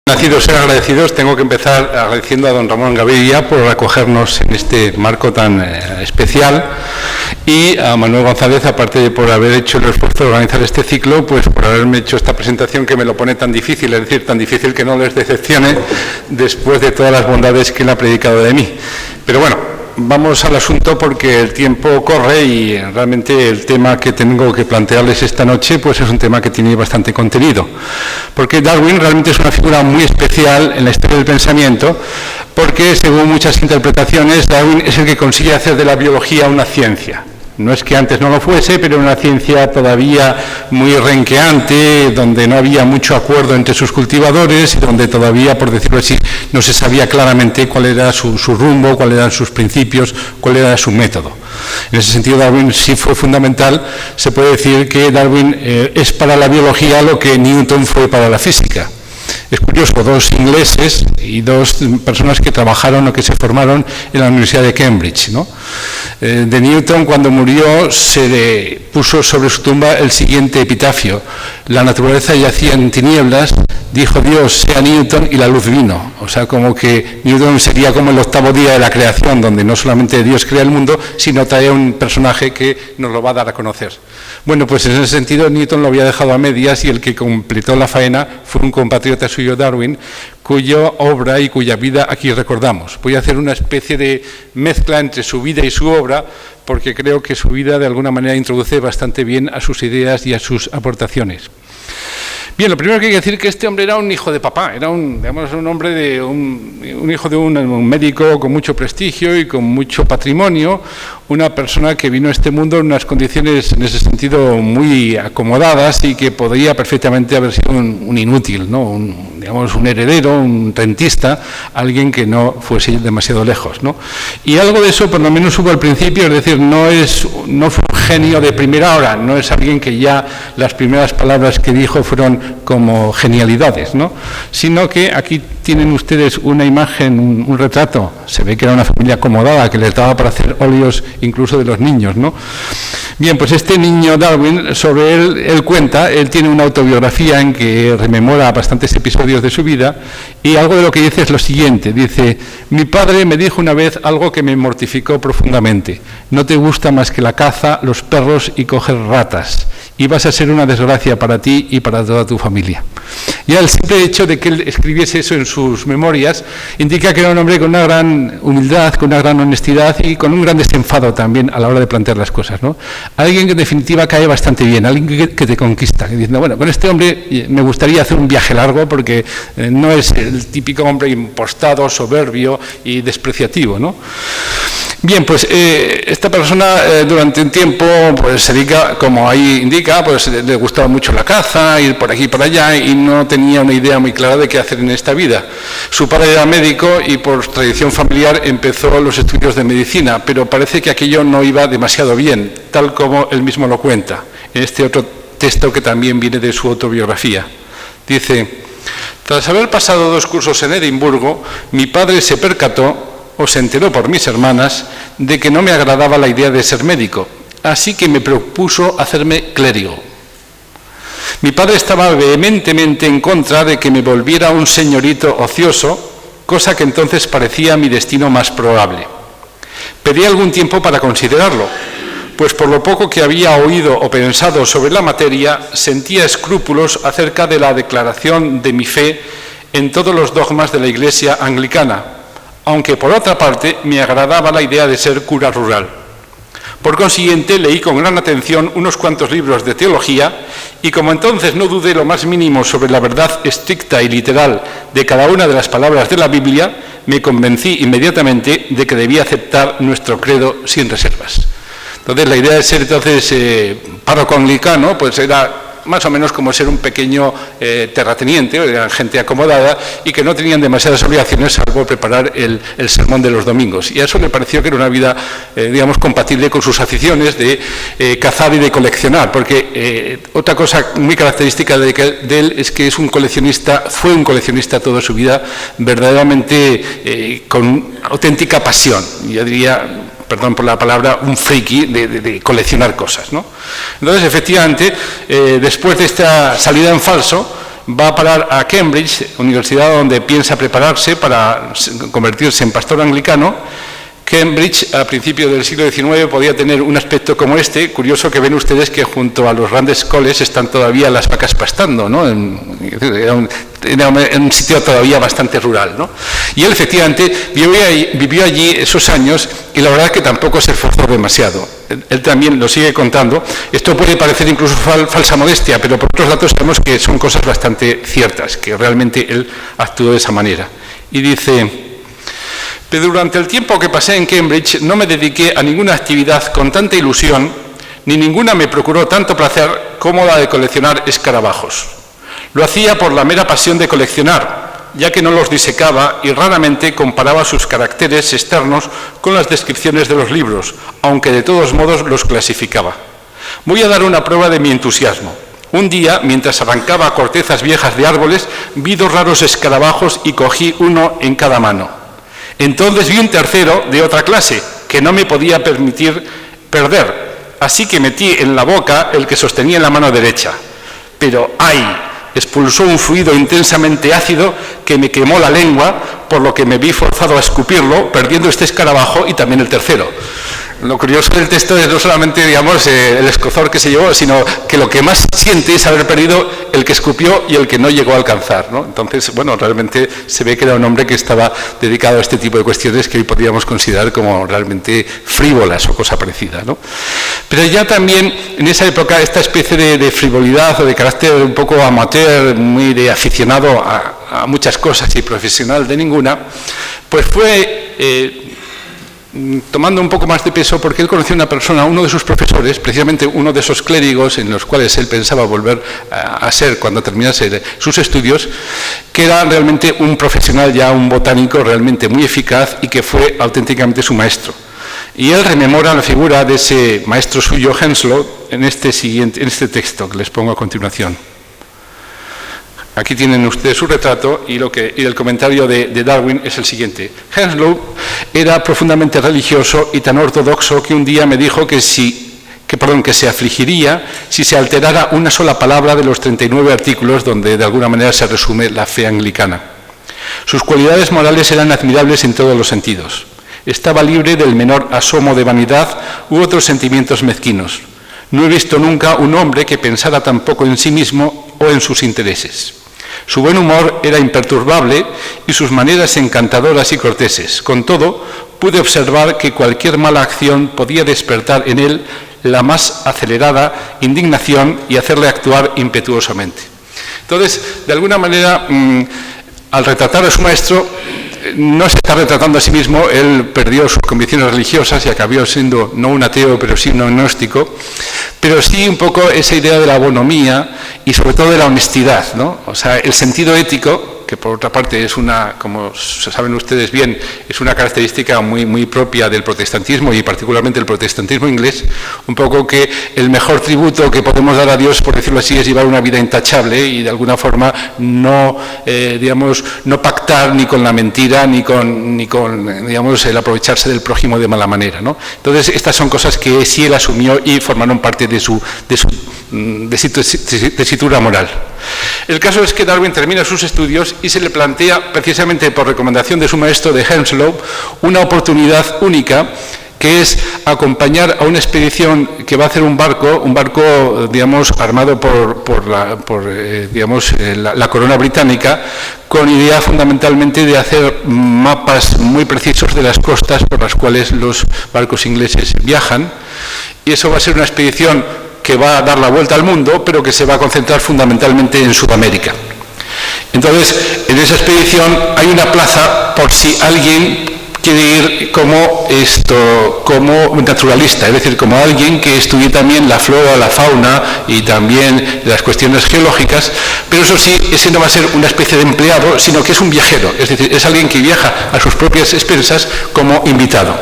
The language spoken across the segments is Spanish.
Nacidos ser agradecidos, tengo que empezar agradeciendo a don Ramón Gaviria por acogernos en este marco tan especial y a Manuel González, aparte de por haber hecho el esfuerzo de organizar este ciclo, pues por haberme hecho esta presentación que me lo pone tan difícil, es decir, tan difícil que no les decepcione después de todas las bondades que él ha predicado de mí. Pero bueno, vamos al asunto porque el tiempo corre y realmente el tema que tengo que plantearles esta noche pues es un tema que tiene bastante contenido. Porque Darwin realmente es una figura muy especial en la historia del pensamiento porque, según muchas interpretaciones, Darwin es el que consigue hacer de la biología una ciencia. No es que antes no lo fuese, pero una ciencia todavía muy renqueante, donde no había mucho acuerdo entre sus cultivadores y donde todavía, por decirlo así, no se sabía claramente cuál era su rumbo, cuáles eran sus principios, cuál era su método. En ese sentido, Darwin sí fue fundamental. Se puede decir que Darwin es para la biología lo que Newton fue para la física. Es curioso, dos ingleses y dos personas que trabajaron o que se formaron en la Universidad de Cambridge, ¿no? De Newton, cuando murió, se le puso sobre su tumba el siguiente epitafio: la naturaleza yacía en tinieblas, dijo Dios, sea Newton, y la luz vino. O sea, como que Newton sería como el octavo día de la creación, donde no solamente Dios crea el mundo, sino trae un personaje que nos lo va a dar a conocer. Bueno, pues en ese sentido Newton lo había dejado a medias y el que completó la faena fue un compatriota suyo, Darwin, cuya obra y cuya vida aquí recordamos. Voy a hacer una especie de mezcla entre su vida y su obra, porque creo que su vida de alguna manera introduce bastante bien a sus ideas y a sus aportaciones. Bien, lo primero que hay que decir es que este hombre era un hijo de papá, era un hombre de un hijo de un médico con mucho prestigio y con mucho patrimonio, una persona que vino a este mundo en unas condiciones en ese sentido muy acomodadas y que podría perfectamente haber sido un inútil, ¿no? Un heredero, un rentista, alguien que no fuese demasiado lejos, ¿no? Y algo de eso por lo menos hubo al principio, es decir, no fue un genio de primera hora, no es alguien que ya las primeras palabras que dijo fueron como genialidades, ¿no? Sino que aquí tienen ustedes una imagen, un retrato, se ve que era una familia acomodada, que les daba para hacer óleos incluso de los niños, ¿no? Bien, pues este niño Darwin, sobre él cuenta, él tiene una autobiografía en que rememora bastantes episodios de su vida y algo de lo que dice es lo siguiente, dice: mi padre me dijo una vez algo que me mortificó profundamente: no te gusta más que la caza, los perros y coger ratas, y vas a ser una desgracia para ti y para toda tu familia. Ya el simple hecho de que él escribiese eso en sus memorias indica que era un hombre con una gran humildad, con una gran honestidad y con un gran desenfado también a la hora de plantear las cosas, ¿no? Alguien que en definitiva cae bastante bien, alguien que te conquista, diciendo, bueno, con este hombre me gustaría hacer un viaje largo porque no es el típico hombre impostado, soberbio y despreciativo, ¿no? Bien, pues esta persona durante un tiempo pues se dedica, como ahí indica, pues le gustaba mucho la caza, ir por aquí y por allá, y no tenía una idea muy clara de qué hacer en esta vida. Su padre era médico y por tradición familiar empezó los estudios de medicina, pero parece que aquello no iba demasiado bien, tal como él mismo lo cuenta, en este otro texto que también viene de su autobiografía. Dice: tras haber pasado 2 cursos en Edimburgo, mi padre se percató, o se enteró por mis hermanas, de que no me agradaba la idea de ser médico, así que me propuso hacerme clérigo. Mi padre estaba vehementemente en contra de que me volviera un señorito ocioso, cosa que entonces parecía mi destino más probable. Pedí algún tiempo para considerarlo, pues por lo poco que había oído o pensado sobre la materia, sentía escrúpulos acerca de la declaración de mi fe en todos los dogmas de la Iglesia anglicana, aunque por otra parte me agradaba la idea de ser cura rural. Por consiguiente, leí con gran atención unos cuantos libros de teología y como entonces no dudé lo más mínimo sobre la verdad estricta y literal de cada una de las palabras de la Biblia, me convencí inmediatamente de que debía aceptar nuestro credo sin reservas. Entonces, la idea de ser entonces párroco anglicano, pues era más o menos como ser un pequeño terrateniente, eran gente acomodada y que no tenían demasiadas obligaciones salvo preparar el sermón de los domingos. Y a eso le pareció que era una vida, digamos, compatible con sus aficiones de cazar y de coleccionar, porque otra cosa muy característica de él es que es un coleccionista, fue un coleccionista toda su vida, verdaderamente con auténtica pasión, yo diría, perdón por la palabra, un friki de coleccionar cosas, ¿no? Entonces, efectivamente, después de esta salida en falso, va a parar a Cambridge, universidad donde piensa prepararse para convertirse en pastor anglicano. Cambridge, a principios del siglo XIX, podía tener un aspecto como este. Curioso que ven ustedes que junto a los grandes coles están todavía las vacas pastando, ¿no? Era un sitio todavía bastante rural, ¿no? Y él efectivamente vivió allí esos años y la verdad es que tampoco se esforzó demasiado. Él también lo sigue contando. Esto puede parecer incluso falsa modestia, pero por otros lados sabemos que son cosas bastante ciertas, que realmente él actuó de esa manera. Y dice: pero durante el tiempo que pasé en Cambridge no me dediqué a ninguna actividad con tanta ilusión, ni ninguna me procuró tanto placer como la de coleccionar escarabajos. Lo hacía por la mera pasión de coleccionar, ya que no los disecaba y raramente comparaba sus caracteres externos con las descripciones de los libros, aunque de todos modos los clasificaba. Voy a dar una prueba de mi entusiasmo. Un día, mientras arrancaba cortezas viejas de árboles, vi 2 raros escarabajos y cogí uno en cada mano. Entonces vi un tercero de otra clase, que no me podía permitir perder, así que metí en la boca el que sostenía en la mano derecha. Pero ¡ay! Expulsó un fluido intensamente ácido que me quemó la lengua, por lo que me vi forzado a escupirlo, perdiendo este escarabajo y también el tercero. Lo curioso del texto es no solamente, digamos, el escozor que se llevó, sino que lo que más siente es haber perdido el que escupió y el que no llegó a alcanzar, ¿no? Entonces, bueno, realmente se ve que era un hombre que estaba dedicado a este tipo de cuestiones que hoy podríamos considerar como realmente frívolas o cosa parecida, ¿no? Pero ya también en esa época esta especie de frivolidad o de carácter un poco amateur, muy de aficionado a muchas cosas y profesional de ninguna, pues fue tomando un poco más de peso porque él conoció a una persona, uno de sus profesores, precisamente uno de esos clérigos en los cuales él pensaba volver a ser cuando terminase sus estudios, que era realmente un profesional ya, un botánico realmente muy eficaz y que fue auténticamente su maestro. Y él rememora la figura de ese maestro suyo, Henslow, en este texto que les pongo a continuación. Aquí tienen ustedes su retrato y el comentario de Darwin es el siguiente. Henslow era profundamente religioso y tan ortodoxo que un día me dijo que se afligiría si se alterara una sola palabra de los 39 artículos donde de alguna manera se resume la fe anglicana. Sus cualidades morales eran admirables en todos los sentidos. Estaba libre del menor asomo de vanidad u otros sentimientos mezquinos. No he visto nunca un hombre que pensara tan poco en sí mismo o en sus intereses. Su buen humor era imperturbable y sus maneras encantadoras y corteses. Con todo, pude observar que cualquier mala acción podía despertar en él la más acelerada indignación y hacerle actuar impetuosamente. Entonces, de alguna manera, al retratar a su maestro, no se está retratando a sí mismo. Él perdió sus convicciones religiosas y acabó siendo no un ateo, pero sí un agnóstico, pero sí un poco esa idea de la bonomía y sobre todo de la honestidad, ¿no? O sea, el sentido ético, que por otra parte es una, como saben ustedes bien, es una característica muy, muy propia del protestantismo y particularmente el protestantismo inglés, un poco que el mejor tributo que podemos dar a Dios, por decirlo así, es llevar una vida intachable y de alguna forma no, no pactar ni con la mentira ni con digamos, el aprovecharse del prójimo de mala manera, ¿no? Entonces, estas son cosas que sí él asumió y formaron parte de su tesitura moral. El caso es que Darwin termina sus estudios y se le plantea, precisamente por recomendación de su maestro de Henslow, una oportunidad única, que es acompañar a una expedición que va a hacer un barco, digamos, armado por la corona británica, con idea fundamentalmente de hacer mapas muy precisos de las costas por las cuales los barcos ingleses viajan, y eso va a ser una expedición que va a dar la vuelta al mundo, pero que se va a concentrar fundamentalmente en Sudamérica. Entonces, en esa expedición hay una plaza por si alguien quiere ir como naturalista, es decir, como alguien que estudie también la flora, la fauna y también las cuestiones geológicas, pero eso sí, ese no va a ser una especie de empleado, sino que es un viajero, es decir, es alguien que viaja a sus propias expensas como invitado.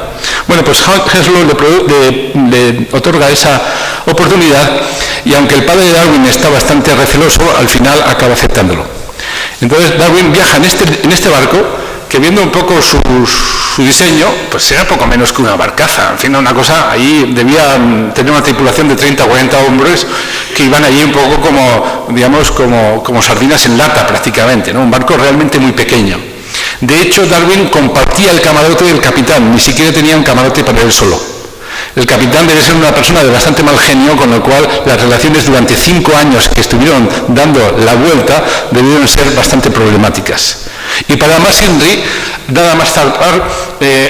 Bueno, pues Henslow le otorga esa oportunidad y aunque el padre de Darwin está bastante receloso, al final acaba aceptándolo. Entonces Darwin viaja en este barco, que viendo un poco su diseño, pues era poco menos que una barcaza. En fin, una cosa, ahí debía tener una tripulación de 30 o 40 hombres que iban allí un poco como, digamos, como sardinas en lata prácticamente, ¿no? Un barco realmente muy pequeño. De hecho, Darwin compartía el camarote del capitán, ni siquiera tenía un camarote para él solo. El capitán debe ser una persona de bastante mal genio, con lo cual las relaciones durante 5 años que estuvieron dando la vuelta debieron ser bastante problemáticas. Y para más Henry, nada más tardar,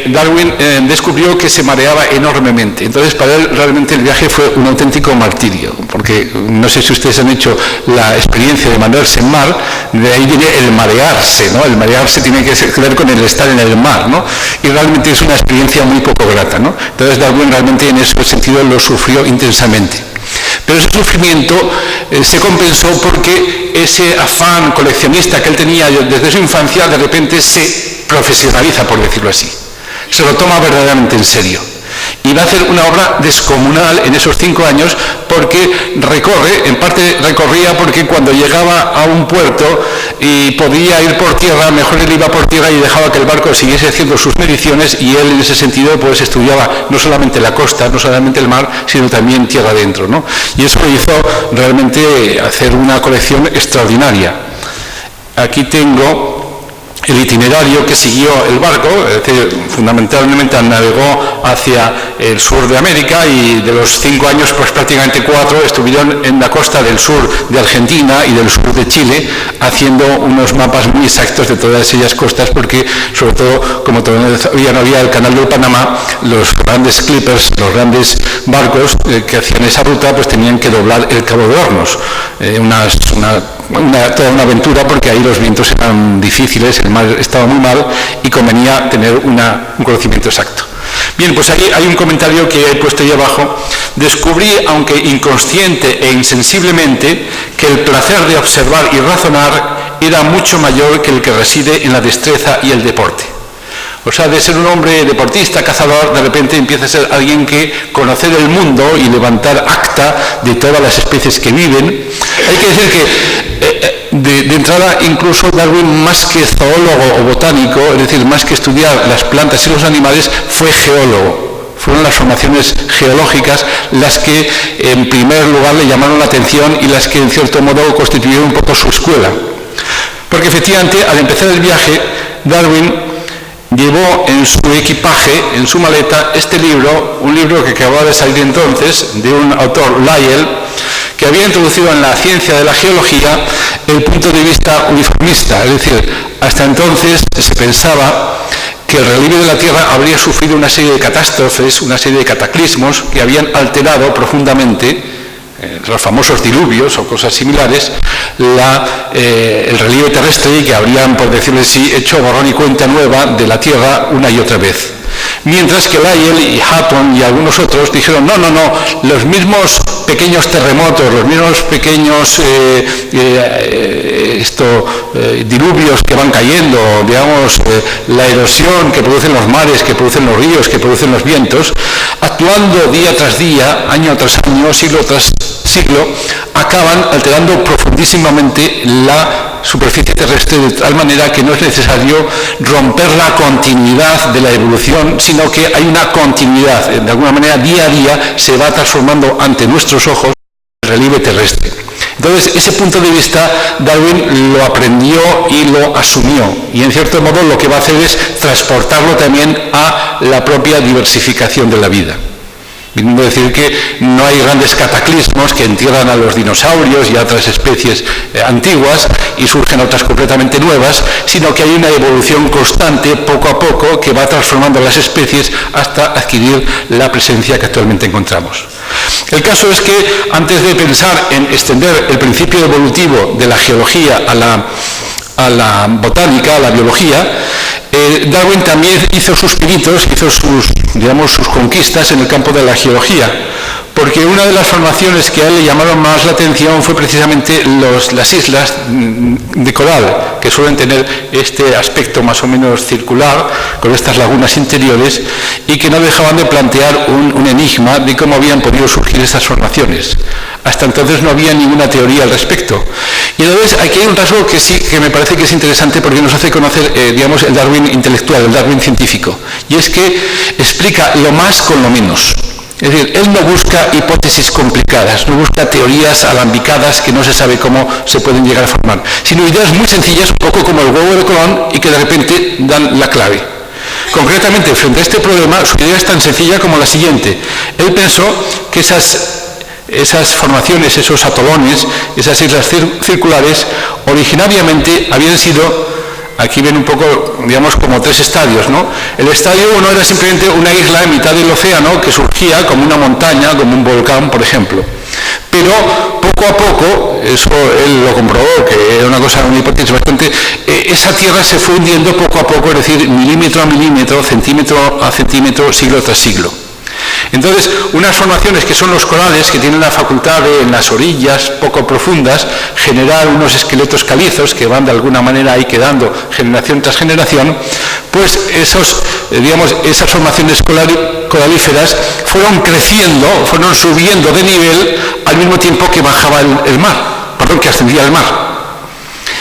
Darwin descubrió que se mareaba enormemente. Entonces, para él realmente el viaje fue un auténtico martirio, porque no sé si ustedes han hecho la experiencia de marearse en mar, de ahí viene el marearse, ¿no? El marearse tiene que ver con el estar en el mar, ¿no? Y realmente es una experiencia muy poco grata, ¿no? Entonces, Darwin realmente en ese sentido lo sufrió intensamente. Pero ese sufrimiento se compensó porque ese afán coleccionista que él tenía desde su infancia de repente se profesionaliza, por decirlo así. Se lo toma verdaderamente en serio. Y va a hacer una obra descomunal en esos 5 años porque recorre, en parte recorría porque cuando llegaba a un puerto y podía ir por tierra, mejor él iba por tierra y dejaba que el barco siguiese haciendo sus mediciones, y él en ese sentido pues estudiaba no solamente la costa, no solamente el mar, sino también tierra adentro, ¿no? Y eso le hizo realmente hacer una colección extraordinaria. Aquí tengo el itinerario que siguió el barco, es decir, fundamentalmente navegó hacia el sur de América, y de los 5 años, pues prácticamente 4 estuvieron en la costa del sur de Argentina y del sur de Chile, haciendo unos mapas muy exactos de todas aquellas costas, porque sobre todo, como todavía no había el canal del Panamá, los grandes clippers, los grandes barcos que hacían esa ruta, pues tenían que doblar el Cabo de Hornos, toda una aventura, porque ahí los vientos eran difíciles, el mar estaba muy mal y convenía tener un conocimiento exacto. Bien, pues aquí hay un comentario que he puesto ahí abajo. Descubrí, aunque inconsciente e insensiblemente, que el placer de observar y razonar era mucho mayor que el que reside en la destreza y el deporte. O sea, de ser un hombre deportista, cazador, de repente empieza a ser alguien que conocer el mundo y levantar acta de todas las especies que viven. Hay que decir que de entrada, incluso Darwin, más que zoólogo o botánico, es decir, más que estudiar las plantas y los animales, fue geólogo. Fueron las formaciones geológicas las que en primer lugar le llamaron la atención y las que en cierto modo constituyeron un poco su escuela. Porque efectivamente, al empezar el viaje, Darwin llevó en su equipaje, en su maleta, este libro, un libro que acababa de salir entonces, de un autor, Lyell, que había introducido en la ciencia de la geología el punto de vista uniformista. Es decir, hasta entonces se pensaba que el relieve de la Tierra habría sufrido una serie de catástrofes, una serie de cataclismos que habían alterado profundamente, los famosos diluvios o cosas similares, el relieve terrestre, y que habrían, por decirlo así, hecho borrón y cuenta nueva de la Tierra una y otra vez. Mientras que Lyell y Hutton y algunos otros dijeron, no, los mismos pequeños terremotos, los mismos pequeños diluvios que van cayendo, digamos, la erosión que producen los mares, que producen los ríos, que producen los vientos, actuando día tras día, año tras año, siglo tras siglo, acaban alterando profundísimamente la superficie terrestre, de tal manera que no es necesario romper la continuidad de la evolución, sino que hay una continuidad. De alguna manera, día a día se va transformando ante nuestros ojos el relieve terrestre. Entonces, ese punto de vista Darwin lo aprendió y lo asumió, y en cierto modo lo que va a hacer es transportarlo también a la propia diversificación de la vida. Viniendo a decir que no hay grandes cataclismos que entierran a los dinosaurios y a otras especies antiguas y surgen otras completamente nuevas, sino que hay una evolución constante, poco a poco, que va transformando las especies hasta adquirir la presencia que actualmente encontramos. El caso es que, antes de pensar en extender el principio evolutivo de la geología a la botánica, a la biología, Darwin también hizo sus pinitos, hizo sus conquistas en el campo de la geología, porque una de las formaciones que a él le llamaron más la atención fue precisamente las islas de coral, que suelen tener este aspecto más o menos circular, con estas lagunas interiores, y que no dejaban de plantear un enigma de cómo habían podido surgir estas formaciones. Hasta entonces no había ninguna teoría al respecto. Y entonces aquí hay un rasgo que sí, que me parece que es interesante porque nos hace conocer, digamos, el Darwin intelectual, el Darwin científico, y es que explica lo más con lo menos. Es decir, él no busca hipótesis complicadas, no busca teorías alambicadas que no se sabe cómo se pueden llegar a formar, sino ideas muy sencillas, un poco como el huevo de Colón, y que de repente dan la clave. Concretamente, frente a este problema, su idea es tan sencilla como la siguiente. Él pensó que esas formaciones, esos atolones, esas islas circulares, originariamente habían sido... Aquí ven un poco, digamos, como tres estadios, ¿no? El estadio 1 era simplemente una isla en mitad del océano que surgía como una montaña, como un volcán, por ejemplo. Pero poco a poco, eso él lo comprobó, que era una hipótesis bastante... esa tierra se fue hundiendo poco a poco, es decir, milímetro a milímetro, centímetro a centímetro, siglo tras siglo. Entonces, unas formaciones que son los corales, que tienen la facultad de, en las orillas poco profundas, generar unos esqueletos calizos que van de alguna manera ahí quedando generación tras generación, pues esas formaciones coralíferas fueron creciendo, fueron subiendo de nivel al mismo tiempo que bajaba que ascendía el mar.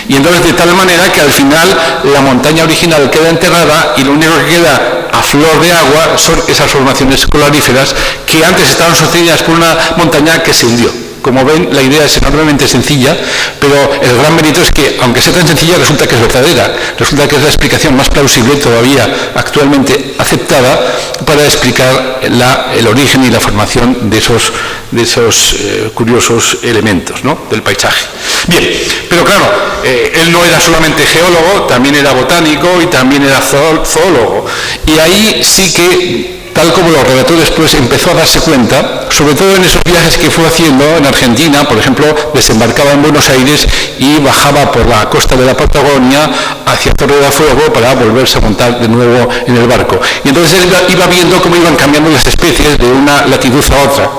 Y entonces de tal manera que al final la montaña original queda enterrada y lo único que queda a flor de agua son esas formaciones colaríferas que antes estaban sostenidas por una montaña que se hundió. Como ven, la idea es enormemente sencilla, pero el gran mérito es que, aunque sea tan sencilla, resulta que es verdadera. Resulta que es la explicación más plausible todavía actualmente aceptada para explicar el origen y la formación de esos curiosos elementos, ¿no?, del paisaje. Bien, pero claro, él no era solamente geólogo, también era botánico y también era zoólogo. Y ahí sí que, tal como lo relató después, empezó a darse cuenta, sobre todo en esos viajes que fue haciendo en Argentina, por ejemplo, desembarcaba en Buenos Aires y bajaba por la costa de la Patagonia hacia Torre de Fuego para volverse a montar de nuevo en el barco. Y entonces él iba viendo cómo iban cambiando las especies de una latitud a otra.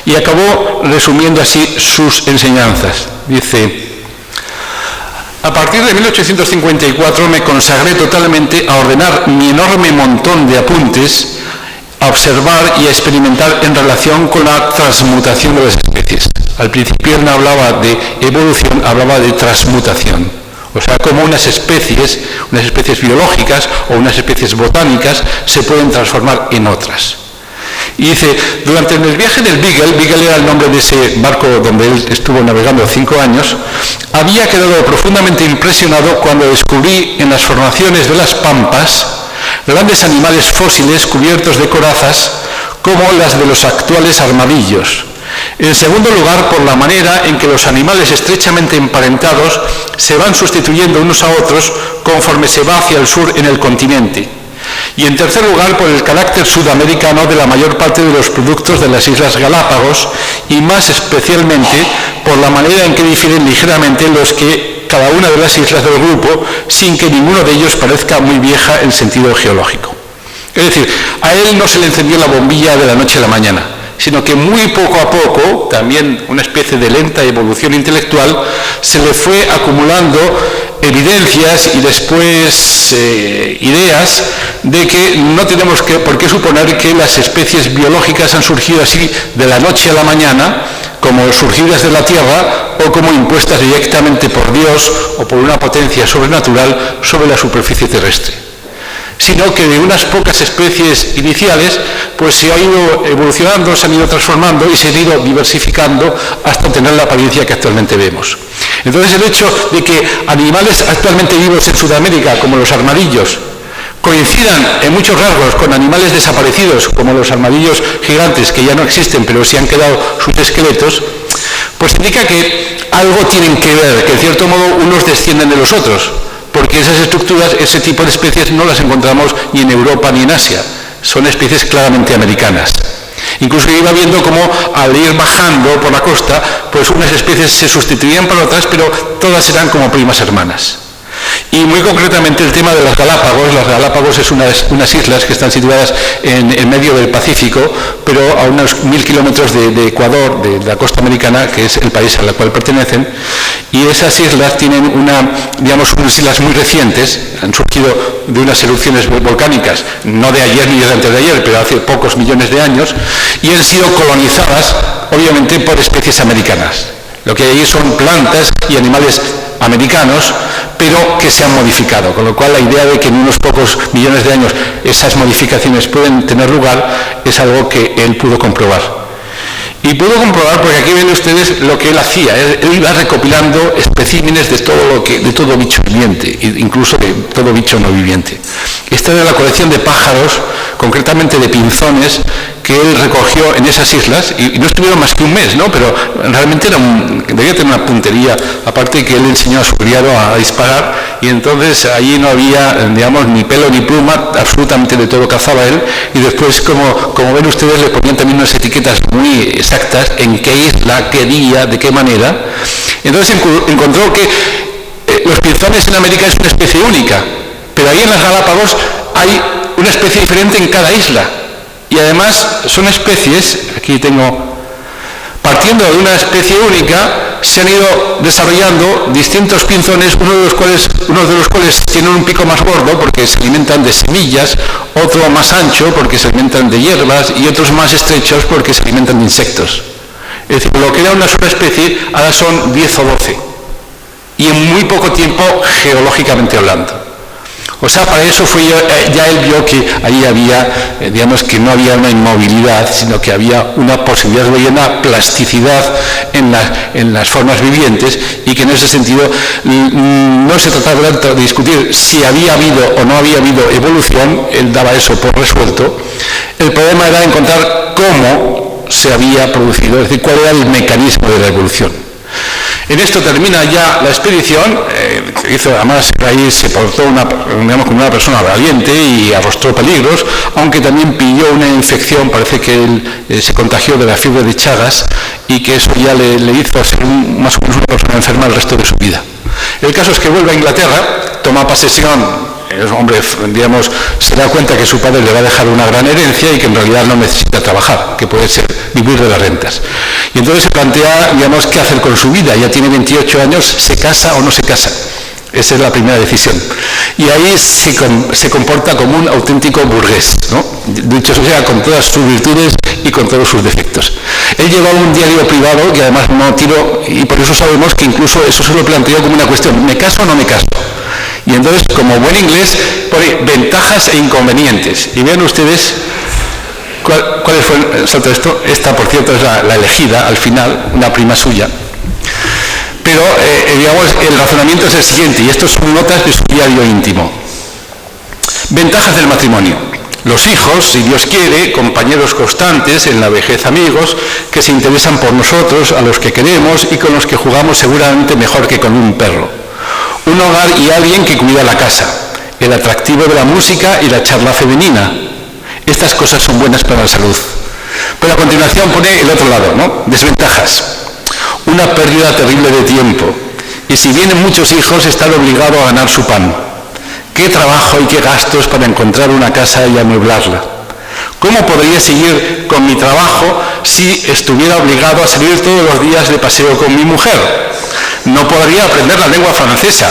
Y acabó resumiendo así sus enseñanzas. Dice: a partir de 1854 me consagré totalmente a ordenar mi enorme montón de apuntes, a observar y a experimentar en relación con la transmutación de las especies. Al principio él no hablaba de evolución, hablaba de transmutación. O sea, cómo unas especies biológicas o unas especies botánicas se pueden transformar en otras. Y dice, durante el viaje del Beagle era el nombre de ese barco donde él estuvo navegando 5 años, había quedado profundamente impresionado cuando descubrí en las formaciones de las pampas grandes animales fósiles cubiertos de corazas como las de los actuales armadillos. En segundo lugar, por la manera en que los animales estrechamente emparentados se van sustituyendo unos a otros conforme se va hacia el sur en el continente. Y en tercer lugar, por el carácter sudamericano de la mayor parte de los productos de las Islas Galápagos y más especialmente por la manera en que difieren ligeramente los que cada una de las islas del grupo, sin que ninguno de ellos parezca muy vieja en sentido geológico. Es decir, a él no se le encendió la bombilla de la noche a la mañana, sino que muy poco a poco, también una especie de lenta evolución intelectual, se le fue acumulando evidencias y después ideas de que no tenemos por qué suponer que las especies biológicas han surgido así de la noche a la mañana, como surgidas de la Tierra o como impuestas directamente por Dios o por una potencia sobrenatural sobre la superficie terrestre, sino que de unas pocas especies iniciales pues se ha ido evolucionando, se han ido transformando y se han ido diversificando hasta tener la apariencia que actualmente vemos. Entonces el hecho de que animales actualmente vivos en Sudamérica, como los armadillos, coincidan en muchos rasgos con animales desaparecidos, como los armadillos gigantes, que ya no existen, pero sí han quedado sus esqueletos, pues indica que algo tienen que ver, que en cierto modo unos descienden de los otros, porque esas estructuras, ese tipo de especies no las encontramos ni en Europa ni en Asia, son especies claramente americanas. Incluso iba viendo cómo al ir bajando por la costa, pues unas especies se sustituían por otras, pero todas eran como primas hermanas. Y muy concretamente el tema de las Galápagos. Las Galápagos es unas islas que están situadas en medio del Pacífico, pero a unos 1000 kilómetros de Ecuador, de la costa americana, que es el país al cual pertenecen. Y esas islas tienen unas islas muy recientes, han surgido de unas erupciones volcánicas, no de ayer ni de antes de ayer, pero hace pocos millones de años, y han sido colonizadas, obviamente, por especies americanas. Lo que hay son plantas y animales americanos, pero que se han modificado, con lo cual la idea de que en unos pocos millones de años esas modificaciones pueden tener lugar es algo que él pudo comprobar. Y pudo comprobar porque aquí ven ustedes lo que él hacía. Él iba recopilando especímenes de todo bicho viviente, incluso de todo bicho no viviente. Esta era la colección de pájaros, concretamente de pinzones, que él recogió en esas islas, y no estuvieron más que un mes, ¿no? Pero realmente debía tener una puntería, aparte que él enseñó a su criado a disparar, y entonces allí no había, ni pelo ni pluma, absolutamente de todo cazaba él, y después, como ven ustedes, le ponían también unas etiquetas muy exactas en qué isla, qué día, de qué manera. Entonces encontró que los pinzones en América es una especie única, pero ahí en las Galápagos hay una especie diferente en cada isla. Y además son especies, aquí tengo, partiendo de una especie única, se han ido desarrollando distintos pinzones, unos de los cuales tienen un pico más gordo porque se alimentan de semillas, otro más ancho porque se alimentan de hierbas y otros más estrechos porque se alimentan de insectos. Es decir, lo que era una sola especie, ahora son 10 o 12. Y en muy poco tiempo, geológicamente hablando. O sea, para eso ya él vio que ahí había, que no había una inmovilidad, sino que había una posibilidad, una plasticidad en las formas vivientes, y que en ese sentido no se trataba tanto de discutir si había habido o no había habido evolución, él daba eso por resuelto. El problema era encontrar cómo se había producido, es decir, cuál era el mecanismo de la evolución. En esto termina ya la expedición. Además ahí se portó como una persona valiente y arrostró peligros, aunque también pilló una infección, parece que él se contagió de la fiebre de Chagas, y que eso ya le hizo ser más o menos una persona enferma el resto de su vida. El caso es que vuelve a Inglaterra, toma posesión. El hombre, se da cuenta que su padre le va a dejar una gran herencia y que en realidad no necesita trabajar, que puede ser vivir de las rentas. Y entonces se plantea, qué hacer con su vida. Ya tiene 28 años, ¿se casa o no se casa? Esa es la primera decisión. Y ahí se comporta como un auténtico burgués, ¿no? Dicho sea, con todas sus virtudes y con todos sus defectos. Él llevaba un diario privado que además no tiró, y por eso sabemos que incluso eso se lo planteó como una cuestión: ¿me caso o no me caso? Y entonces, como buen inglés, pone ventajas e inconvenientes. Y vean ustedes cuál fue el salto de esto. Esta, por cierto, es la elegida al final, una prima suya. Pero, el razonamiento es el siguiente, y estos son notas de su diario íntimo. Ventajas del matrimonio. Los hijos, si Dios quiere, compañeros constantes, en la vejez amigos, que se interesan por nosotros, a los que queremos y con los que jugamos seguramente mejor que con un perro. Un hogar y alguien que cuida la casa, el atractivo de la música y la charla femenina. Estas cosas son buenas para la salud. Pero a continuación pone el otro lado, ¿no? Desventajas. Una pérdida terrible de tiempo. Y si vienen muchos hijos, estar obligado a ganar su pan. ¿Qué trabajo y qué gastos para encontrar una casa y amueblarla? ¿Cómo podría seguir con mi trabajo si estuviera obligado a salir todos los días de paseo con mi mujer? No podría aprender la lengua francesa,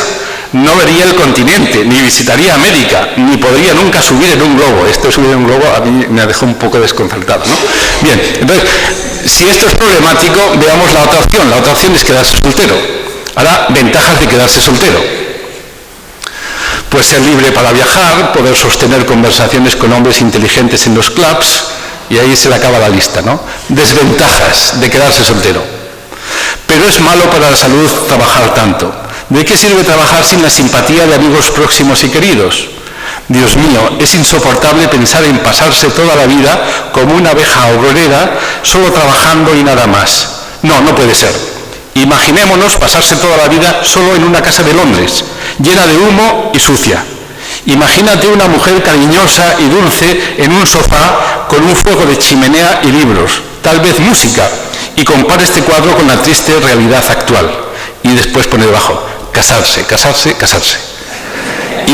no vería el continente, ni visitaría América, ni podría nunca subir en un globo. Esto de subir en un globo a mí me dejó un poco desconcertado, ¿no? Bien, entonces, si esto es problemático, veamos la otra opción. La otra opción es quedarse soltero. Ahora, ventajas de quedarse soltero. Pues ser libre para viajar, poder sostener conversaciones con hombres inteligentes en los clubs, y ahí se le acaba la lista, ¿no? Desventajas de quedarse soltero. Pero es malo para la salud trabajar tanto. ¿De qué sirve trabajar sin la simpatía de amigos próximos y queridos? Dios mío, es insoportable pensar en pasarse toda la vida como una abeja obrera, solo trabajando y nada más. No, no puede ser. Imaginémonos pasarse toda la vida solo en una casa de Londres, llena de humo y sucia. Imagínate una mujer cariñosa y dulce en un sofá con un fuego de chimenea y libros, tal vez música, y compara este cuadro con la triste realidad actual. Y después pone debajo: casarse, casarse, casarse.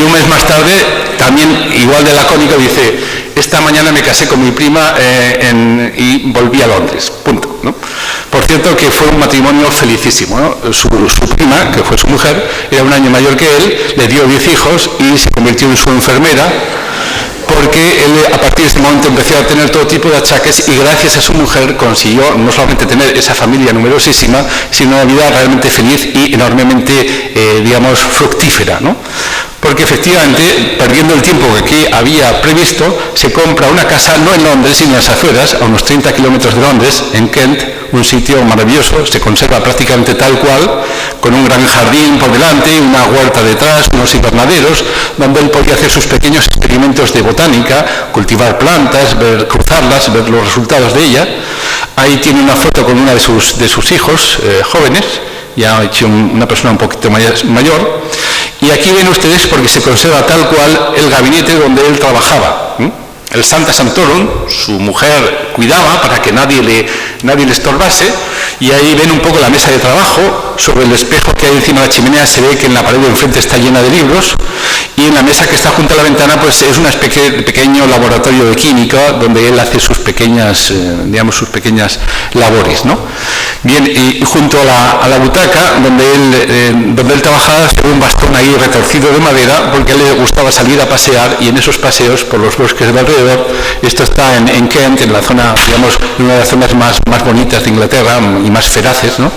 un mes más tarde, también igual de lacónico, dice: esta mañana me casé con mi prima y volví a Londres, punto, ¿no? Por cierto, que fue un matrimonio felicísimo, ¿no? Su prima, que fue su mujer, era un año mayor que él, le dio 10 hijos y se convirtió en su enfermera, porque él a partir de este momento empezó a tener todo tipo de achaques y gracias a su mujer consiguió no solamente tener esa familia numerosísima, sino una vida realmente feliz y enormemente, digamos, fructífera, ¿no? Porque efectivamente, perdiendo el tiempo que aquí había previsto, se compra una casa no en Londres, sino en las afueras, a unos 30 kilómetros de Londres, en Kent, un sitio maravilloso, se conserva prácticamente tal cual, con un gran jardín por delante, una huerta detrás, unos invernaderos, donde él podía hacer sus pequeños experimentos de botánica, cultivar plantas, cruzarlas, ver los resultados de ella. Ahí tiene una foto con una de sus hijos jóvenes, ya hecho una persona un poquito mayor, y aquí ven ustedes, porque se conserva tal cual, el gabinete donde él trabajaba. El Sancta Sanctorum, su mujer cuidaba para que nadie le estorbase, y ahí ven un poco la mesa de trabajo. Sobre el espejo que hay encima de la chimenea se ve que en la pared de enfrente está llena de libros, y en la mesa que está junto a la ventana pues es una especie de pequeño laboratorio de química donde él hace sus pequeñas, sus pequeñas labores, ¿no? Bien, y junto a la butaca donde él trabajaba se ve un bastón ahí retorcido de madera, porque a él le gustaba salir a pasear, y en esos paseos por los bosques de alrededor, esto está en Kent, en la zona, digamos, una de las zonas más bonitas de Inglaterra y más feraces, ¿no?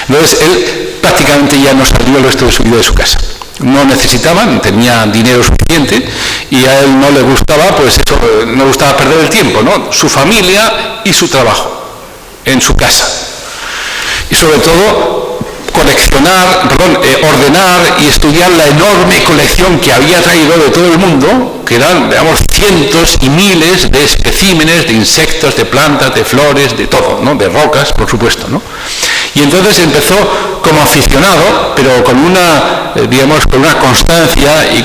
Entonces él prácticamente ya no salió el resto de su vida de su casa. No necesitaban, tenía dinero suficiente, y a él no le gustaba, pues eso, no le gustaba perder el tiempo, ¿no? Su familia y su trabajo en su casa. Y sobre todo ordenar y estudiar la enorme colección que había traído de todo el mundo, que eran, digamos, cientos y miles de especímenes de insectos, de plantas, de flores, de todo, ¿no? De rocas, por supuesto, ¿no? Y entonces empezó como aficionado, pero con una, con una constancia y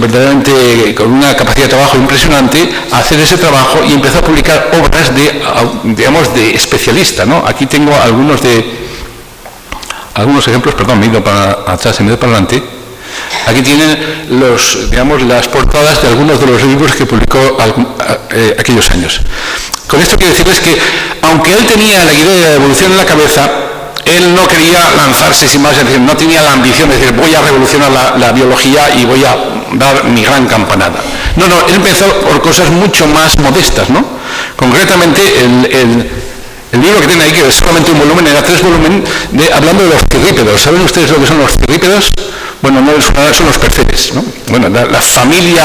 verdaderamente con una capacidad de trabajo impresionante, a hacer ese trabajo, y empezó a publicar obras de especialista, ¿no? Aquí tengo algunos ejemplos, perdón, me he ido para atrás, me he ido para adelante. Aquí tienen las portadas de algunos de los libros que publicó aquellos años. Con esto quiero decirles que, aunque él tenía la idea de la evolución en la cabeza, él no quería lanzarse sin más, es decir, no tenía la ambición de decir: voy a revolucionar la biología y voy a dar mi gran campanada. No, él empezó por cosas mucho más modestas, ¿no? Concretamente, el libro que tiene ahí, que es solamente un volumen, era 3 volúmenes, hablando de los cirrípedos. ¿Saben ustedes lo que son los cirrípedos? Bueno, no son los percebes, ¿no? Bueno, la familia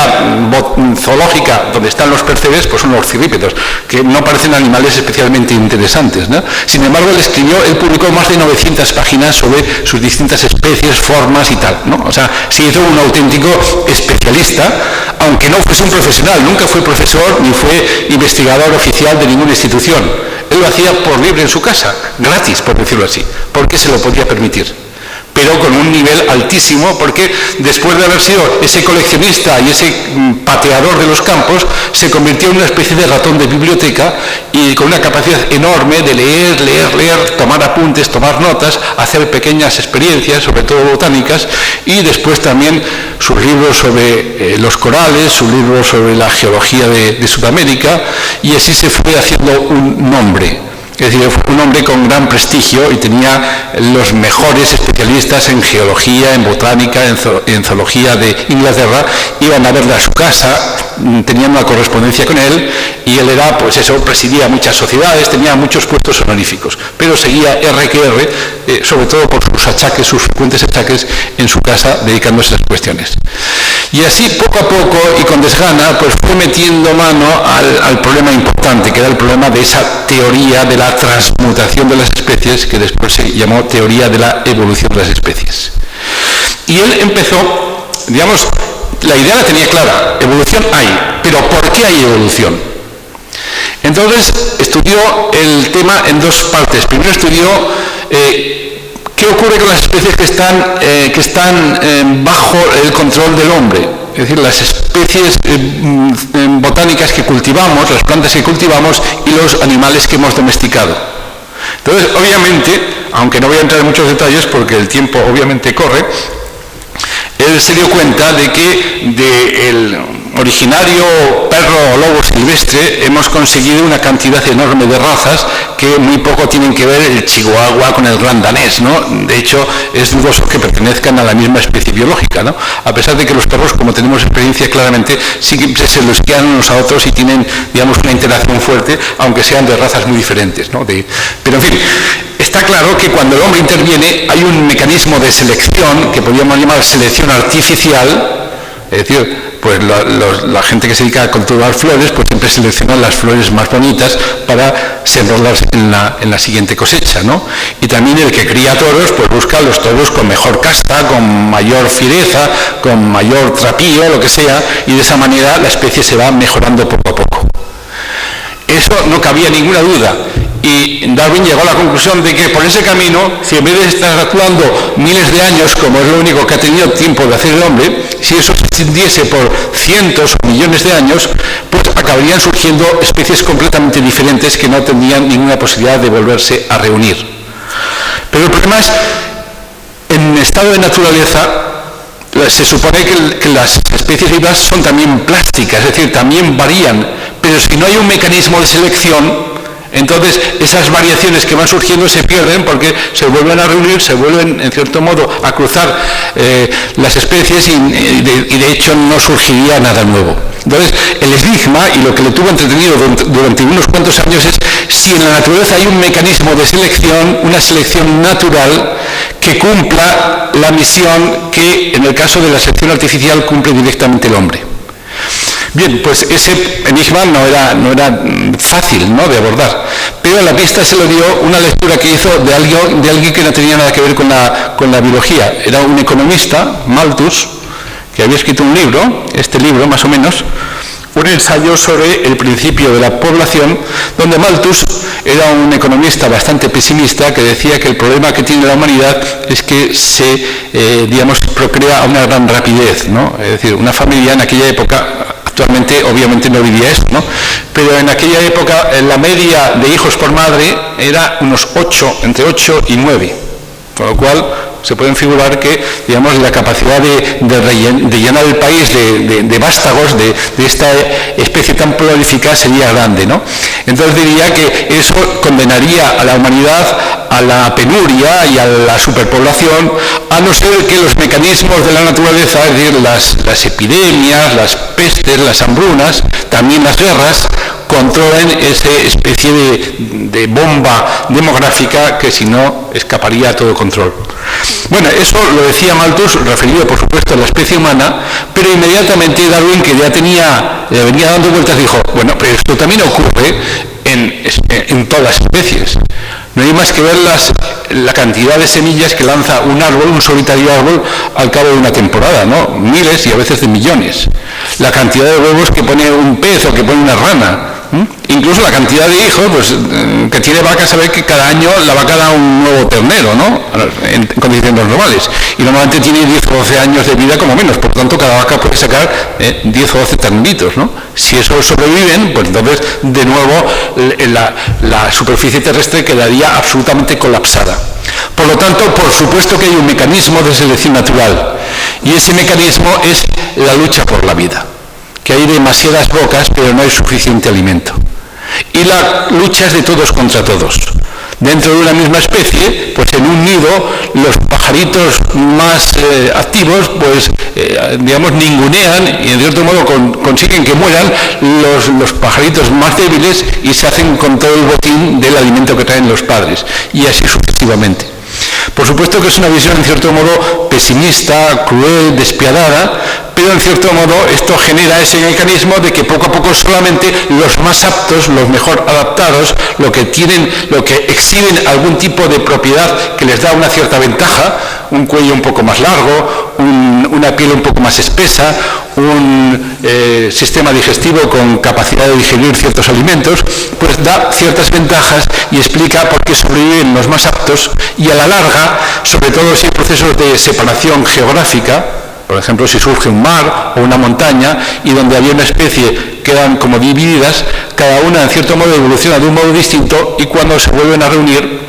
zoológica donde están los percebes, pues son los cirrípedos, que no parecen animales especialmente interesantes, ¿no? Sin embargo, él publicó más de 900 páginas sobre sus distintas especies, formas y tal, ¿no? O sea, se hizo un auténtico especialista, aunque no fuese un profesional, nunca fue profesor ni fue investigador oficial de ninguna institución. Él lo hacía por libre en su casa, gratis, por decirlo así, porque se lo podía permitir, pero con un nivel altísimo, porque después de haber sido ese coleccionista y ese pateador de los campos, se convirtió en una especie de ratón de biblioteca, y con una capacidad enorme de leer, tomar apuntes, tomar notas, hacer pequeñas experiencias, sobre todo botánicas, y después también sus libros sobre los corales, sus libros sobre la geología de Sudamérica, y así se fue haciendo un nombre. Es decir, fue un hombre con gran prestigio y tenía los mejores especialistas en geología, en botánica, en zoología de Inglaterra, iban a verle a su casa, tenían una correspondencia con él, y él era, pues eso, presidía muchas sociedades, tenía muchos puestos honoríficos, pero seguía sobre todo por sus frecuentes achaques en su casa, dedicándose a esas cuestiones. Y así, poco a poco y con desgana, pues fue metiendo mano al problema importante, que era el problema de esa teoría de la transmutación de las especies, que después se llamó teoría de la evolución de las especies. Y él empezó, la idea la tenía clara: evolución hay, pero ¿por qué hay evolución? Entonces estudió el tema en 2 partes. Primero estudió qué ocurre con las especies que están bajo el control del hombre, es decir, las especies botánicas que cultivamos, las plantas que cultivamos y los animales que hemos domesticado. Entonces, obviamente, aunque no voy a entrar en muchos detalles porque el tiempo obviamente corre, él se dio cuenta de que del originario perro o lobo silvestre hemos conseguido una cantidad enorme de razas que muy poco tienen que ver el chihuahua con el gran danés, ¿no? De hecho, es dudoso que pertenezcan a la misma especie biológica, ¿no? A pesar de que los perros, como tenemos experiencia claramente, sí que se los guían unos a otros y tienen, digamos, una interacción fuerte, aunque sean de razas muy diferentes, ¿no? Pero, en fin, está claro que cuando el hombre interviene hay un mecanismo de selección que podríamos llamar selección artificial, es decir, pues la gente que se dedica a cultivar flores, pues siempre selecciona las flores más bonitas para sembrarlas en la siguiente cosecha, ¿no? Y también el que cría toros, pues busca los toros con mejor casta, con mayor fiereza, con mayor trapío, lo que sea, y de esa manera la especie se va mejorando poco a poco. Eso no cabía ninguna duda. Y Darwin llegó a la conclusión de que por ese camino, si en vez de estar actuando miles de años, como es lo único que ha tenido tiempo de hacer el hombre, si eso se extendiese por cientos o millones de años, pues acabarían surgiendo especies completamente diferentes que no tendrían ninguna posibilidad de volverse a reunir. Pero el problema es, en estado de naturaleza, se supone que las especies vivas son también plásticas, es decir, también varían, pero si no hay un mecanismo de selección, entonces esas variaciones que van surgiendo se pierden porque se vuelven a reunir, se vuelven en cierto modo a cruzar las especies y de hecho no surgiría nada nuevo. Entonces el enigma y lo que le tuvo entretenido durante unos cuantos años es si en la naturaleza hay un mecanismo de selección, una selección natural que cumpla la misión que en el caso de la selección artificial cumple directamente el hombre. Bien, pues ese enigma no era fácil, ¿no?, de abordar, pero la pista se lo dio una lectura que hizo de alguien que no tenía nada que ver con la biología. Era un economista, Malthus, que había escrito un libro, este libro más o menos, un ensayo sobre el principio de la población, donde Malthus era un economista bastante pesimista que decía que el problema que tiene la humanidad es que se, procrea a una gran rapidez, ¿no? Es decir, una familia en aquella época, actualmente obviamente no vivía eso, ¿no? Pero en aquella época la media de hijos por madre era unos 8, entre 8 y 9, con lo cual se pueden figurar que, digamos, la capacidad de llenar el país de vástagos de esta especie tan prolífica sería grande, ¿no? Entonces diría que eso condenaría a la humanidad a la penuria y a la superpoblación, a no ser que los mecanismos de la naturaleza, es decir, las epidemias, las pestes, las hambrunas, también las guerras, controlen esa especie de bomba demográfica que si no escaparía a todo control. Bueno, eso lo decía Malthus, referido por supuesto a la especie humana, pero inmediatamente Darwin, que ya le venía dando vueltas, dijo, bueno, pero esto también ocurre en todas las especies. No hay más que ver la cantidad de semillas que lanza un solitario árbol al cabo de una temporada, ¿no? Miles y a veces de millones. La cantidad de huevos que pone un pez o que pone una rana. Incluso la cantidad de hijos, pues, que tiene vaca, sabe que cada año la vaca da un nuevo ternero, ¿no?, en condiciones normales, y normalmente tiene 10 o 12 años de vida como menos, por tanto cada vaca puede sacar 10 o 12 terneritos, ¿no? Si esos sobreviven, pues entonces de nuevo la superficie terrestre quedaría absolutamente colapsada. Por lo tanto, por supuesto que hay un mecanismo de selección natural, y ese mecanismo es la lucha por la vida, que hay demasiadas bocas pero no hay suficiente alimento. Y la lucha es de todos contra todos. Dentro de una misma especie, pues en un nido, los pajaritos más activos, pues, ningunean y en cierto modo consiguen que mueran los pajaritos más débiles y se hacen con todo el botín del alimento que traen los padres. Y así sucesivamente. Por supuesto que es una visión en cierto modo pesimista, cruel, despiadada, pero en cierto modo esto genera ese mecanismo de que poco a poco solamente los más aptos, los mejor adaptados, lo que exhiben algún tipo de propiedad que les da una cierta ventaja, un cuello un poco más largo, una piel un poco más espesa, un sistema digestivo con capacidad de digerir ciertos alimentos, pues da ciertas ventajas y explica por qué sobreviven los más aptos, y a la larga, sobre todo si hay procesos de separación geográfica, por ejemplo, si surge un mar o una montaña y donde había una especie quedan como divididas, cada una en cierto modo evoluciona de un modo distinto, y cuando se vuelven a reunir,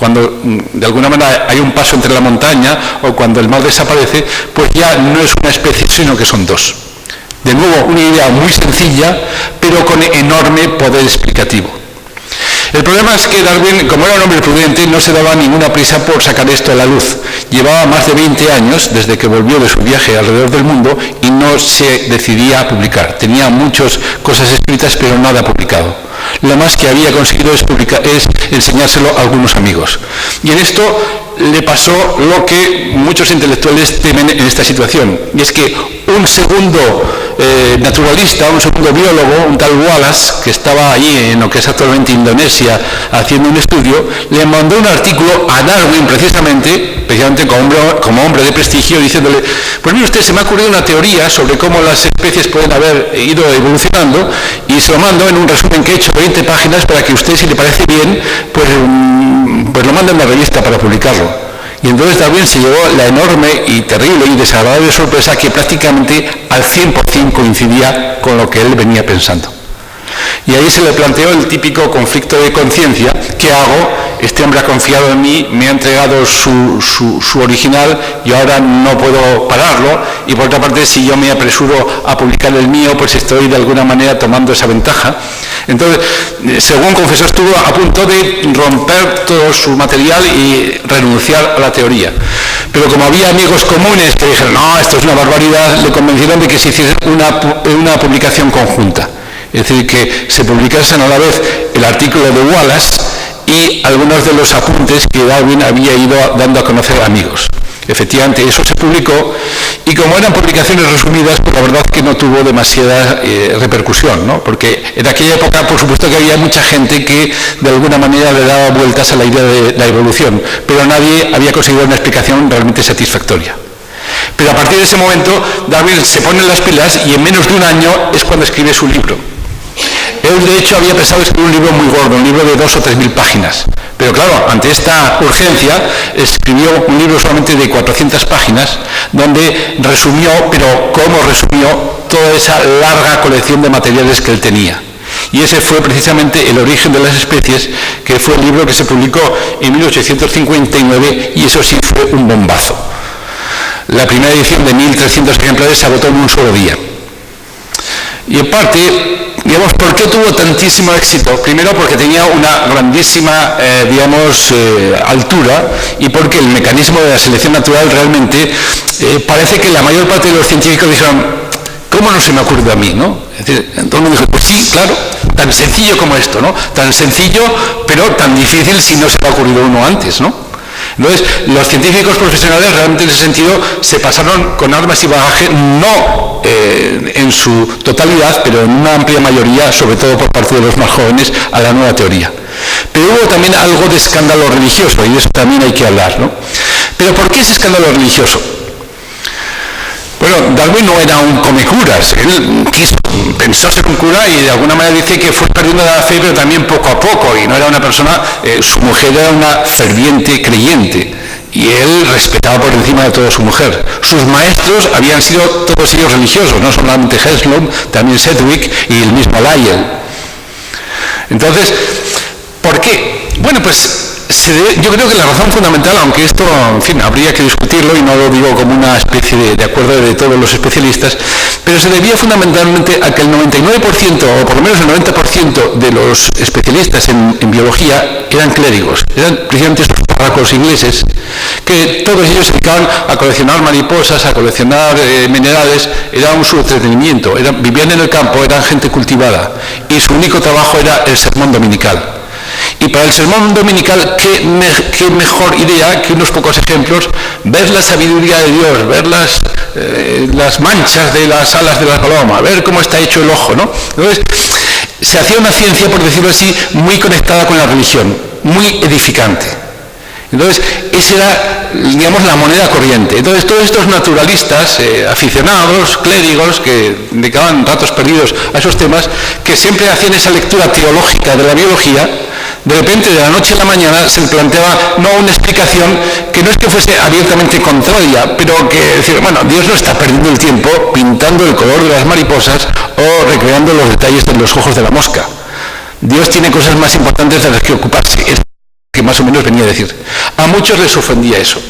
Cuando de alguna manera hay un paso entre la montaña o cuando el mar desaparece, pues ya no es una especie, sino que son dos. De nuevo, una idea muy sencilla, pero con enorme poder explicativo. El problema es que Darwin, como era un hombre prudente, no se daba ninguna prisa por sacar esto a la luz. Llevaba más de 20 años desde que volvió de su viaje alrededor del mundo y no se decidía a publicar. Tenía muchas cosas escritas, pero nada publicado. Lo más que había conseguido es enseñárselo a algunos amigos. Y en esto le pasó lo que muchos intelectuales temen en esta situación, y es que un segundo naturalista, un segundo biólogo, un tal Wallace, que estaba allí en lo que es actualmente Indonesia haciendo un estudio, le mandó un artículo a Darwin precisamente como hombre de prestigio, diciéndole: pues mire usted, se me ha ocurrido una teoría sobre cómo las especies pueden haber ido evolucionando, y se lo mando en un resumen que he hecho de 20 páginas para que usted, si le parece bien, pues lo mande en una revista para publicarlo. Y entonces Darwin se llevó la enorme y terrible y desagradable sorpresa que prácticamente al 100% coincidía con lo que él venía pensando. Y ahí se le planteó el típico conflicto de conciencia: ¿qué hago? Este hombre ha confiado en mí, me ha entregado su original y ahora no puedo pararlo, y por otra parte, si yo me apresuro a publicar el mío, pues estoy de alguna manera tomando esa ventaja. Entonces, según confesó, estuvo a punto de romper todo su material y renunciar a la teoría. Pero como había amigos comunes que dijeron: no, esto es una barbaridad, le convencieron de que se hiciese una publicación conjunta. Es decir, que se publicasen a la vez el artículo de Wallace y algunos de los apuntes que Darwin había ido dando a conocer a amigos. Efectivamente, eso se publicó, y como eran publicaciones resumidas, pues la verdad que no tuvo demasiada repercusión, ¿no? Porque en aquella época, por supuesto, que había mucha gente que de alguna manera le daba vueltas a la idea de la evolución, pero nadie había conseguido una explicación realmente satisfactoria. Pero a partir de ese momento, Darwin se pone las pilas y en menos de un año es cuando escribe su libro. Él, de hecho, había pensado escribir un libro muy gordo, un libro de 2.000 o 3.000 páginas. Pero claro, ante esta urgencia, escribió un libro solamente de 400 páginas, donde resumió, pero cómo resumió, toda esa larga colección de materiales que él tenía. Y ese fue precisamente El origen de las especies, que fue el libro que se publicó en 1859, y eso sí fue un bombazo. La primera edición de 1.300 ejemplares se agotó en un solo día. Y en parte, digamos, ¿por qué tuvo tantísimo éxito? Primero, porque tenía una grandísima, altura, y porque el mecanismo de la selección natural realmente parece que la mayor parte de los científicos dijeron: ¿cómo no se me ha ocurrido a mí, no? Es decir, todo el mundo dijo: pues sí, claro, tan sencillo como esto, ¿no? Tan sencillo, pero tan difícil si no se le ha ocurrido uno antes, ¿no? Entonces, los científicos profesionales realmente en ese sentido se pasaron con armas y bagaje, no en su totalidad, pero en una amplia mayoría, sobre todo por parte de los más jóvenes, a la nueva teoría. Pero hubo también algo de escándalo religioso, y de eso también hay que hablar, ¿no? Pero ¿por qué ese escándalo religioso? Bueno, Darwin no era un comecuras, él pensó ser un cura y de alguna manera dice que fue perdiendo la fe, pero también poco a poco, y no era una persona, su mujer era una ferviente creyente, y él respetaba por encima de todo a su mujer. Sus maestros habían sido todos ellos religiosos, no solamente Heslop, también Sedgwick y el mismo Lyell. Entonces, ¿por qué? Bueno, pues yo creo que la razón fundamental, aunque esto, en fin, habría que discutirlo y no lo digo como una especie de acuerdo de todos los especialistas, pero se debía fundamentalmente a que el 99%, o por lo menos el 90% de los especialistas en biología eran clérigos, eran precisamente estos párrocos ingleses, que todos ellos se dedicaban a coleccionar mariposas, a coleccionar minerales, era un su entretenimiento, vivían en el campo, eran gente cultivada, y su único trabajo era el sermón dominical. Y para el sermón dominical, ¿qué mejor idea que unos pocos ejemplos? Ver la sabiduría de Dios, ver las manchas de las alas de la paloma, ver cómo está hecho el ojo, ¿no? Entonces, se hacía una ciencia, por decirlo así, muy conectada con la religión, muy edificante. Entonces, esa era, digamos, la moneda corriente. Entonces, todos estos naturalistas, aficionados, clérigos, que dedicaban ratos perdidos a esos temas, que siempre hacían esa lectura teológica de la biología, de repente, de la noche a la mañana, se le planteaba no una explicación que no es que fuese abiertamente contraria, pero que decir, bueno, Dios no está perdiendo el tiempo pintando el color de las mariposas o recreando los detalles de los ojos de la mosca. Dios tiene cosas más importantes de las que ocuparse. que más o menos venía a decir. A muchos les ofendía eso,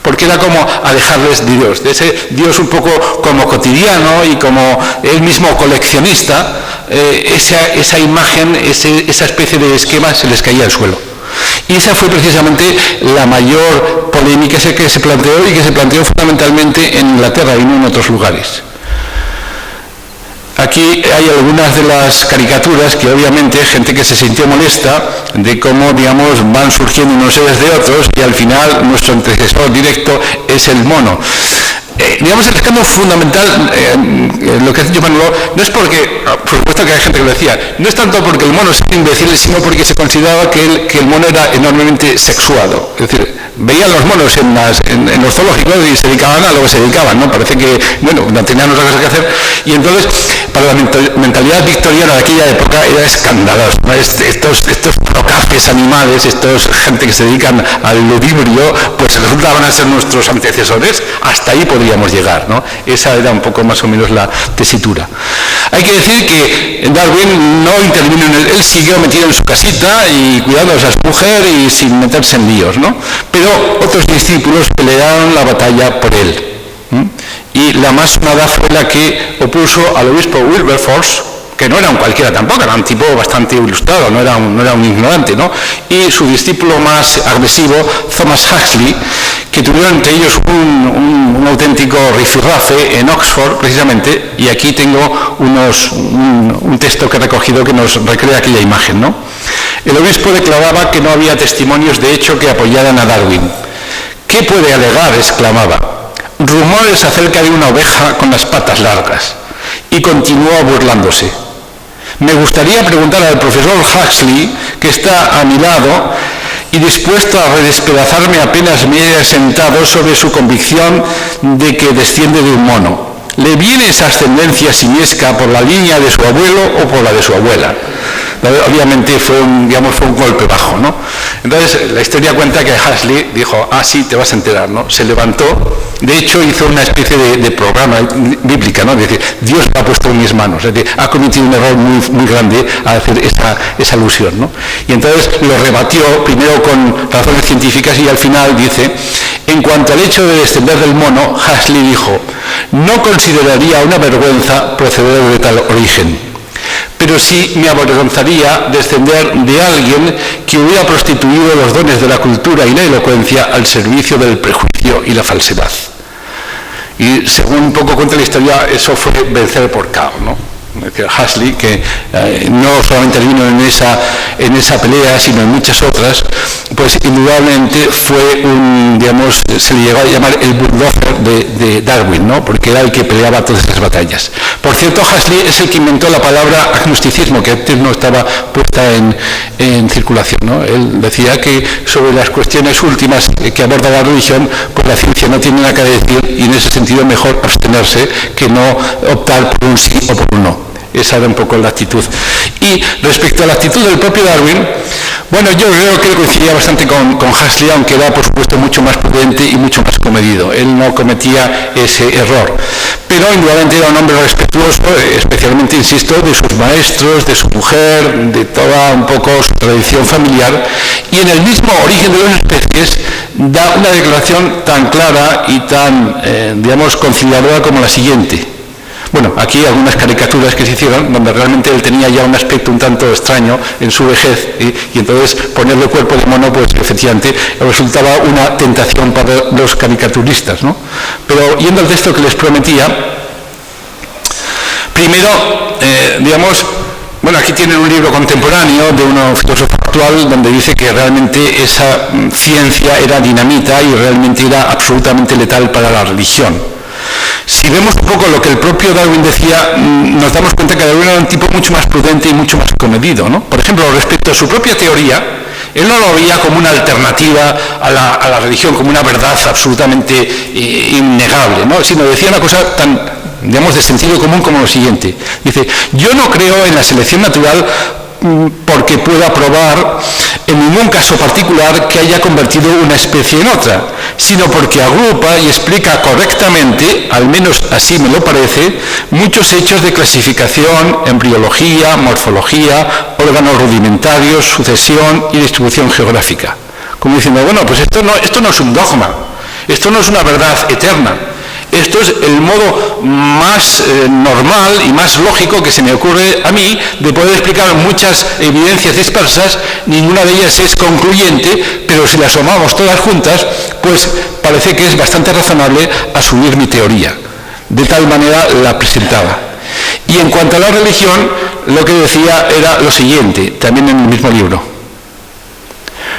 porque era como alejarles de Dios, de ese Dios un poco como cotidiano y como él mismo coleccionista. Esa imagen, esa especie de esquema se les caía al suelo. Y esa fue precisamente la mayor polémica que se planteó, y que se planteó fundamentalmente en Inglaterra y no en otros lugares. Aquí hay algunas de las caricaturas que obviamente gente que se sintió molesta de cómo, digamos, van surgiendo unos seres de otros, y al final nuestro antecesor directo es el mono. Digamos, el escándalo fundamental, lo que ha dicho Manuel, no es porque, por supuesto que hay gente que lo decía, no es tanto porque el mono sea imbécil, sino porque se consideraba que el mono era enormemente sexuado. Es decir, veían los monos en los zoológicos y se dedicaban a lo que se dedicaban, ¿no? Parece que, bueno, no tenían otra cosa que hacer, y entonces, para la mentalidad victoriana de aquella época era escandaloso, ¿no? Estos procaces animales, gente que se dedican al ludibrio, pues resultaban a ser nuestros antecesores. Hasta ahí podríamos llegar, ¿no? Esa era un poco más o menos la tesitura. Hay que decir que Darwin no intervino en él siguió metido en su casita y cuidando a su mujer y sin meterse en líos, ¿no? Pero otros discípulos pelearon la batalla por él. Y la más sonada fue la que opuso al obispo Wilberforce, que no era un cualquiera tampoco, era un tipo bastante ilustrado, no era un ignorante, ¿no? Y su discípulo más agresivo, Thomas Huxley, que tuvieron entre ellos un auténtico rifirrafe en Oxford, precisamente, y aquí tengo un texto que he recogido que nos recrea aquella imagen, ¿no? El obispo declaraba que no había testimonios de hecho que apoyaran a Darwin. ¿Qué puede alegar?, exclamaba. Rumores acerca de una oveja con las patas largas. Y continuó burlándose. Me gustaría preguntar al profesor Huxley, que está a mi lado y dispuesto a redespedazarme apenas me haya sentado, sobre su convicción de que desciende de un mono. ¿Le viene esa ascendencia simiesca por la línea de su abuelo o por la de su abuela? Obviamente fue un golpe bajo, ¿no? Entonces la historia cuenta que Huxley dijo, sí, te vas a enterar, ¿no? Se levantó, de hecho hizo una especie de programa bíblica, ¿no? Es decir, Dios lo ha puesto en mis manos, es decir, ha cometido un error muy, muy grande al hacer esa alusión, ¿no? Y entonces lo rebatió primero con razones científicas y al final dice, en cuanto al hecho de descender del mono, Huxley dijo, no consideraría una vergüenza proceder de tal origen. Pero sí me avergonzaría descender de alguien que hubiera prostituido los dones de la cultura y la elocuencia al servicio del prejuicio y la falsedad. Y según un poco cuenta la historia, eso fue vencer por caos, ¿no? Es decir, Huxley, que no solamente vino en esa pelea, sino en muchas otras, pues indudablemente fue se le llegó a llamar el bulldozer de Darwin, ¿no? Porque era el que peleaba todas esas batallas. Por cierto, Huxley es el que inventó la palabra agnosticismo, que antes no estaba puesta en circulación, ¿no? Él decía que sobre las cuestiones últimas que aborda la religión, pues la ciencia no tiene nada que decir, y en ese sentido mejor abstenerse que no optar por un sí o por un no. Esa era un poco la actitud. Y respecto a la actitud del propio Darwin, bueno, yo creo que coincidía bastante con Huxley, aunque era, por supuesto, mucho más prudente y mucho más comedido. Él no cometía ese error. Pero indudablemente era un hombre respetuoso, especialmente, insisto, de sus maestros, de su mujer, de toda un poco su tradición familiar. Y en el mismo Origen de las especies da una declaración tan clara y tan, conciliadora como la siguiente. Bueno, aquí algunas caricaturas que se hicieron, donde realmente él tenía ya un aspecto un tanto extraño en su vejez, y entonces ponerle cuerpo de mono, pues efectivamente resultaba una tentación para los caricaturistas, ¿no? Pero yendo al texto que les prometía, primero, aquí tienen un libro contemporáneo de un filósofo actual donde dice que realmente esa ciencia era dinamita y realmente era absolutamente letal para la religión. Si vemos un poco lo que el propio Darwin decía, nos damos cuenta que Darwin era un tipo mucho más prudente y mucho más comedido, ¿no? Por ejemplo, respecto a su propia teoría, él no lo veía como una alternativa a la religión, como una verdad absolutamente innegable, ¿no? Sino decía una cosa tan, de sentido común como lo siguiente. Dice, yo no creo en la selección natural porque pueda probar en ningún caso particular que haya convertido una especie en otra, sino porque agrupa y explica correctamente, al menos así me lo parece, muchos hechos de clasificación, embriología, morfología, órganos rudimentarios, sucesión y distribución geográfica. Como diciendo, bueno, pues esto no es un dogma, esto no es una verdad eterna. Esto es el modo más normal y más lógico que se me ocurre a mí de poder explicar muchas evidencias dispersas. Ninguna de ellas es concluyente, pero si las sumamos todas juntas, pues parece que es bastante razonable asumir mi teoría. De tal manera la presentaba. Y en cuanto a la religión, lo que decía era lo siguiente, también en el mismo libro.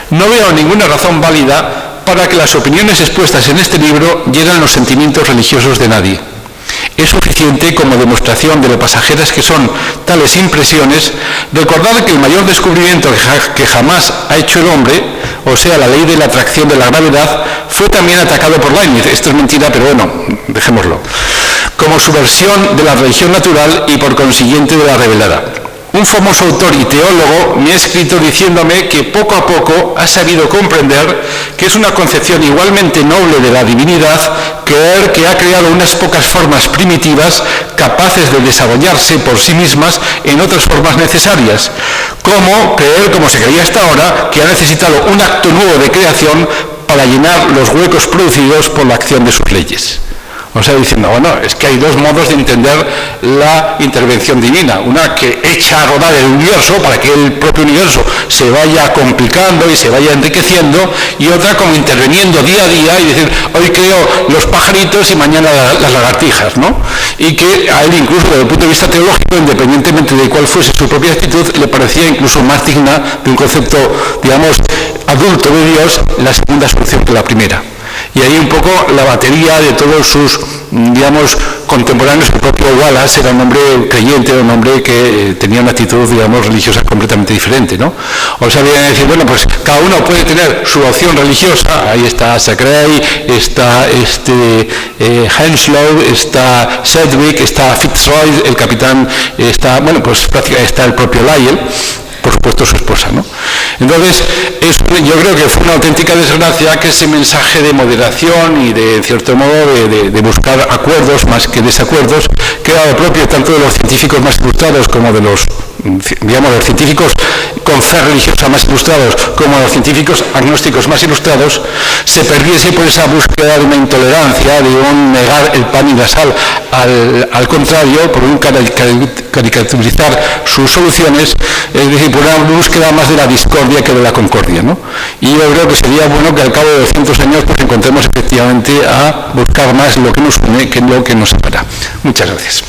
No veo ninguna razón válida para que las opiniones expuestas en este libro hieran los sentimientos religiosos de nadie. Es suficiente como demostración de lo pasajeras que son tales impresiones recordar que el mayor descubrimiento que jamás ha hecho el hombre, o sea, la ley de la atracción de la gravedad, fue también atacado por Leibniz. Esto es mentira, pero bueno, dejémoslo. Como su versión de la religión natural y por consiguiente de la revelada. Un famoso autor y teólogo me ha escrito diciéndome que poco a poco ha sabido comprender que es una concepción igualmente noble de la divinidad creer que ha creado unas pocas formas primitivas capaces de desarrollarse por sí mismas en otras formas necesarias, como creer, como se creía hasta ahora, que ha necesitado un acto nuevo de creación para llenar los huecos producidos por la acción de sus leyes. O sea, diciendo, bueno, es que hay dos modos de entender la intervención divina. Una que echa a rodar el universo para que el propio universo se vaya complicando y se vaya enriqueciendo, y otra como interviniendo día a día y decir, hoy creo los pajaritos y mañana las lagartijas, ¿no? Y que a él incluso desde el punto de vista teológico, independientemente de cuál fuese su propia actitud, le parecía incluso más digna de un concepto, digamos, adulto de Dios, la segunda solución que la primera. Y ahí un poco la batería de todos sus, digamos, contemporáneos. El propio Wallace era un hombre creyente, era un hombre que tenía una actitud, digamos, religiosa completamente diferente, ¿no? O sea, vienen a decir, bueno, pues cada uno puede tener su opción religiosa. Ahí está Sacray, está Henslow, está Sedgwick, está Fitzroy, el capitán, está, bueno, pues prácticamente está el propio Lyell, por supuesto su esposa, ¿no? Entonces, yo creo que fue una auténtica desgracia que ese mensaje de moderación y de, en cierto modo, de buscar acuerdos más que desacuerdos, que era lo propio tanto de los científicos más ilustrados como de los, digamos, los científicos con fe religiosa más ilustrados, como los científicos agnósticos más ilustrados, se perdiese por esa búsqueda de una intolerancia, de un negar el pan y la sal, al contrario, por un caricaturizar sus soluciones, es decir, por una búsqueda más de la discordia que de la concordia, ¿no? Y yo creo que sería bueno que al cabo de 200 años pues encontremos efectivamente a buscar más lo que nos une que lo que nos separa. Muchas gracias.